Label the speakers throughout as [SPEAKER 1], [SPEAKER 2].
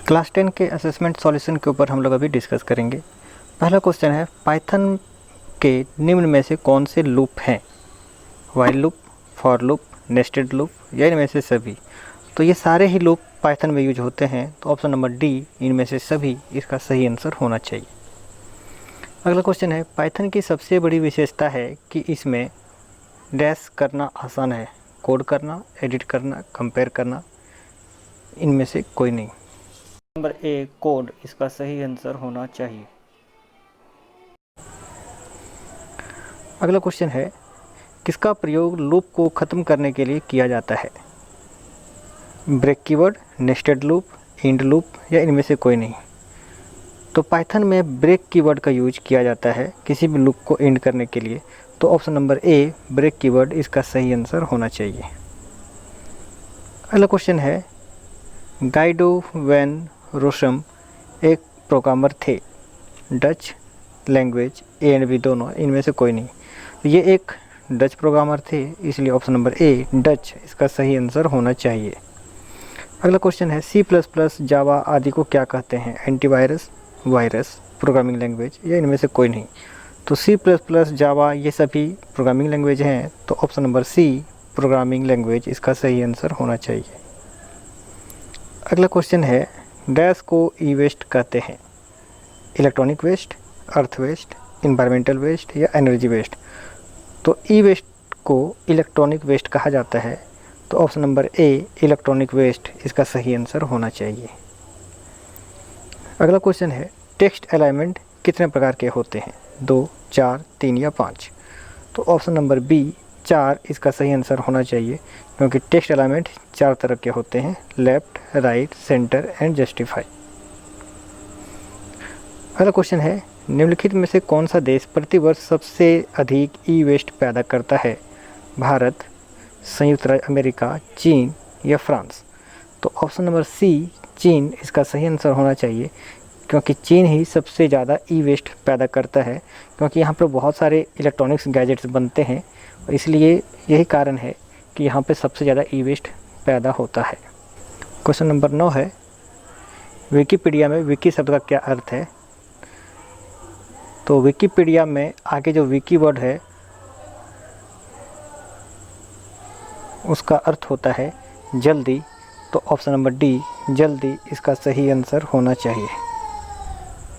[SPEAKER 1] Class 10 के assessment solution के ऊपर हम लोग अभी डिस्कस करेंगे। पहला क्वेश्चन है, पाइथन के निम्न में से कौन से लूप हैं? While loop, for loop, nested loop या इनमें से सभी? तो ये सारे ही लूप पाइथन में यूज होते हैं, तो ऑप्शन नंबर डी, इनमें से सभी, इसका सही आंसर होना चाहिए। अगला क्वेश्चन है, पाइथन की सबसे बड़ी विशेषता है कि इसमें डैश करना आसान है, कोड करना, एडिट करना, कंपेयर करना, इनमें से कोई नहीं। नंबर ए, कोड, इसका सही आंसर होना चाहिए। अगला क्वेश्चन है, किसका प्रयोग लूप को ख़त्म करने के लिए किया जाता है? Break keyword, nested loop, and loop या इनमें से कोई नहीं? तो पाइथन में ब्रेक कीवर्ड का यूज किया जाता है किसी भी लूप को एंड करने के लिए, तो option number A, break keyword, इसका सही आंसर होना चाहिए। अगला क्वेश्चन है, गाइडो वैन रोसम एक प्रोग्रामर थे, Dutch language A and B दोनों, इनमें से कोई नहीं। ये एक डच प्रोग्रामर थे, इसलिए ऑप्शन नंबर ए, डच, इसका सही आंसर होना चाहिए। अगला क्वेश्चन है, सी प्लस प्लस, जावा आदि को क्या कहते हैं? एंटीवायरस, वायरस, प्रोग्रामिंग लैंग्वेज या इनमें से कोई नहीं? तो सी प्लस प्लस, जावा, ये सभी प्रोग्रामिंग लैंग्वेज हैं, तो option number C, programming language, इसका सही आंसर होना चाहिए। अगला क्वेश्चन है, डैश को ई वेस्ट कहते हैं? Electronic waste, earth waste, environmental waste या एनर्जी वेस्ट? तो ई वेस्ट को इलेक्ट्रॉनिक वेस्ट कहा जाता है, तो option number A, electronic waste, इसका सही आंसर होना चाहिए। अगला क्वेश्चन है, टेक्स्ट अलाइनमेंट कितने प्रकार के होते हैं? 2, 4, 3 या 5? तो ऑप्शन नंबर बी, 4, इसका सही आंसर होना चाहिए, क्योंकि टेक्स्ट अलाइनमेंट 4 तरह के होते हैं, left, right, centre and justify. अगला क्वेश्चन है, निम्नलिखित में से कौन सा देश प्रतिवर्ष सबसे अधिक ई वेस्ट पैदा करता है? भारत, संयुक्त राज्य अमेरिका, चीन या फ्रांस? तो ऑप्शन नंबर सी, चीन, इसका सही आंसर होना चाहिए, क्योंकि चीन ही सबसे ज़्यादा ई वेस्ट पैदा करता है, क्योंकि यहाँ पर बहुत सारे इलेक्ट्रॉनिक्स गैजेट्स बनते हैं, और इसलिए यही कारण है कि यहाँ पे सबसे ज़्यादा ई वेस्ट पैदा होता है। क्वेश्चन नंबर 9 है, विकिपीडिया में विकी शब्द का क्या अर्थ है? तो विकिपीडिया में आगे जो विकी वर्ड है उसका अर्थ होता है जल्दी, तो ऑप्शन नंबर डी, जल्दी, इसका सही आंसर होना चाहिए।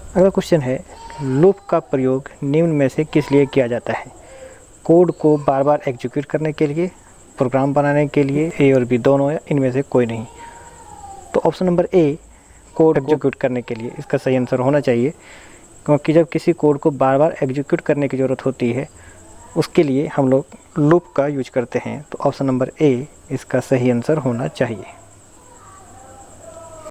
[SPEAKER 1] अगला क्वेश्चन है, लूप का प्रयोग निम्न में से किस लिए किया जाता है? कोड को बार बार एग्जीक्यूट करने के लिए, प्रोग्राम बनाने के लिए, ए और बी दोनों या इनमें से कोई नहीं? तो ऑप्शन नंबर ए, कोड एग्जीक्यूट करने के लिए, इसका सही आंसर होना चाहिए, क्योंकि जब किसी कोड को बार बार एग्जीक्यूट करने की ज़रूरत होती है, उसके लिए हम लोग लूप का यूज करते हैं, तो ऑप्शन नंबर ए, इसका सही आंसर होना चाहिए।